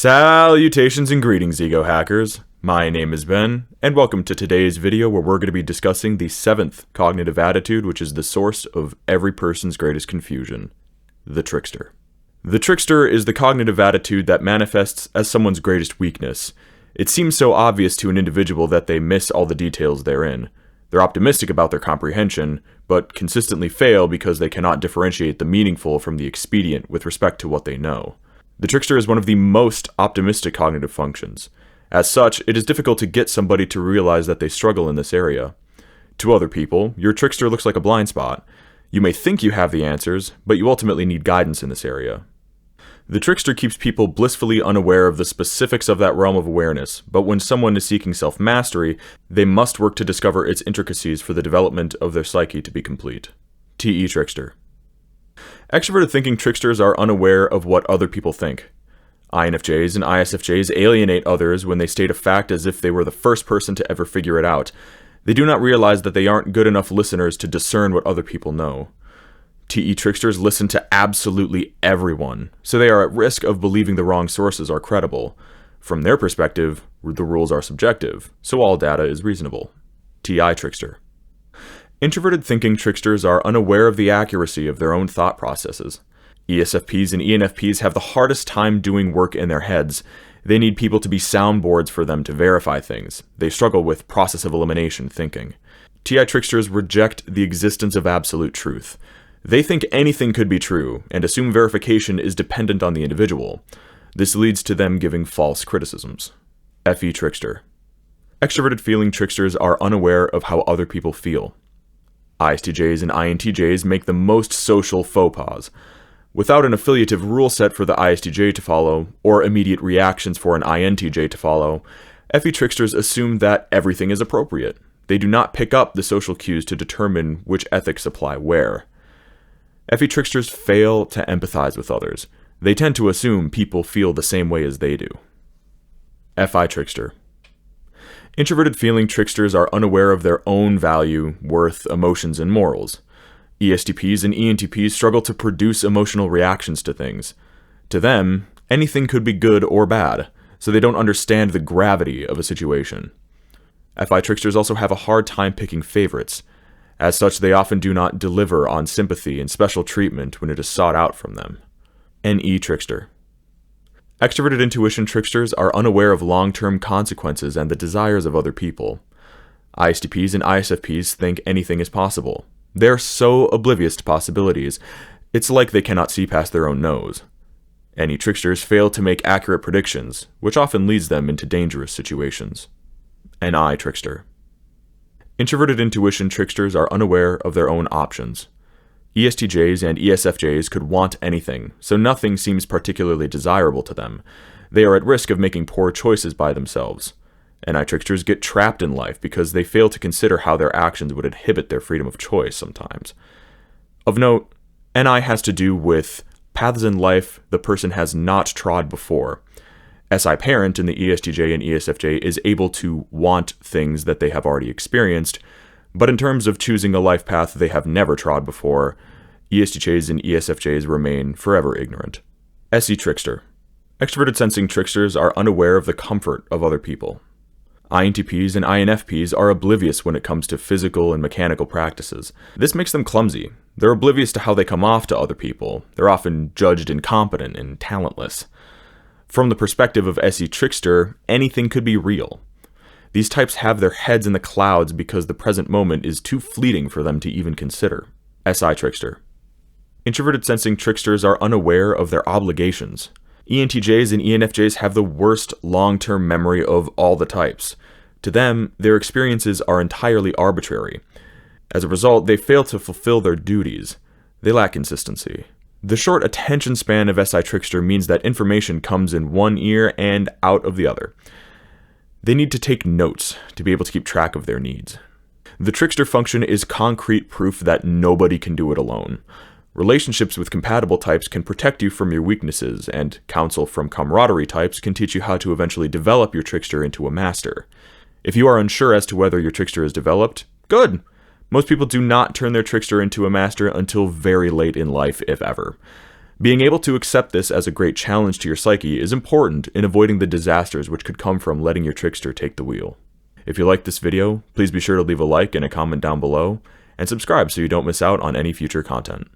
Salutations and greetings, EgoHackers. My name is Ben, and welcome to today's video where we're going to be discussing the 7th cognitive attitude, which is the source of every person's greatest confusion, the Trickster. The Trickster is the cognitive attitude that manifests as someone's greatest weakness. It seems so obvious to an individual that they miss all the details therein. They're optimistic about their comprehension, but consistently fail because they cannot differentiate the meaningful from the expedient with respect to what they know. The Trickster is one of the most optimistic cognitive functions. As such, it is difficult to get somebody to realize that they struggle in this area. To other people, your Trickster looks like a blind spot. You may think you have the answers, but you ultimately need guidance in this area. The Trickster keeps people blissfully unaware of the specifics of that realm of awareness, but when someone is seeking self-mastery, they must work to discover its intricacies for the development of their psyche to be complete. T.E. Trickster. Extroverted thinking tricksters are unaware of what other people think. INFJs and ISFJs alienate others when they state a fact as if they were the first person to ever figure it out. They do not realize that they aren't good enough listeners to discern what other people know. TE tricksters listen to absolutely everyone, so they are at risk of believing the wrong sources are credible. From their perspective, the rules are subjective, so all data is reasonable. TI trickster. Introverted thinking tricksters are unaware of the accuracy of their own thought processes. ESFPs and ENFPs have the hardest time doing work in their heads. They need people to be soundboards for them to verify things. They struggle with process of elimination thinking. TI tricksters reject the existence of absolute truth. They think anything could be true, and assume verification is dependent on the individual. This leads to them giving false criticisms. FE trickster. Extroverted feeling tricksters are unaware of how other people feel. ISTJs and INTJs make the most social faux pas. Without an affiliative rule set for the ISTJ to follow, or immediate reactions for an INTJ to follow, FE tricksters assume that everything is appropriate. They do not pick up the social cues to determine which ethics apply where. FE tricksters fail to empathize with others. They tend to assume people feel the same way as they do. FI trickster. Introverted feeling tricksters are unaware of their own value, worth, emotions, and morals. ESTPs and ENTPs struggle to produce emotional reactions to things. To them, anything could be good or bad, so they don't understand the gravity of a situation. FI tricksters also have a hard time picking favorites. As such, they often do not deliver on sympathy and special treatment when it is sought out from them. NE trickster. Extroverted intuition tricksters are unaware of long-term consequences and the desires of other people. ISTPs and ISFPs think anything is possible. They're so oblivious to possibilities, it's like they cannot see past their own nose. NE tricksters fail to make accurate predictions, which often leads them into dangerous situations. NI trickster. Introverted intuition tricksters are unaware of their own options. ESTJs and ESFJs could want anything, so nothing seems particularly desirable to them. They are at risk of making poor choices by themselves. NI tricksters get trapped in life because they fail to consider how their actions would inhibit their freedom of choice sometimes. Of note, NI has to do with paths in life the person has not trod before. SI parent in the ESTJ and ESFJ is able to want things that they have already experienced, but in terms of choosing a life path they have never trod before, ESTJs and ESFJs remain forever ignorant. SE trickster. Extroverted sensing tricksters are unaware of the comfort of other people. INTPs and INFPs are oblivious when it comes to physical and mechanical practices. This makes them clumsy. They're oblivious to how they come off to other people. They're often judged incompetent and talentless. From the perspective of SE trickster, anything could be real. These types have their heads in the clouds because the present moment is too fleeting for them to even consider. SI trickster. Introverted sensing tricksters are unaware of their obligations. ENTJs and ENFJs have the worst long-term memory of all the types. To them, their experiences are entirely arbitrary. As a result, they fail to fulfill their duties. They lack consistency. The short attention span of SI trickster means that information comes in one ear and out of the other. They need to take notes to be able to keep track of their needs. The trickster function is concrete proof that nobody can do it alone. Relationships with compatible types can protect you from your weaknesses, and counsel from camaraderie types can teach you how to eventually develop your trickster into a master. If you are unsure as to whether your trickster is developed, good! Most people do not turn their trickster into a master until very late in life, if ever. Being able to accept this as a great challenge to your psyche is important in avoiding the disasters which could come from letting your trickster take the wheel. If you liked this video, please be sure to leave a like and a comment down below, and subscribe so you don't miss out on any future content.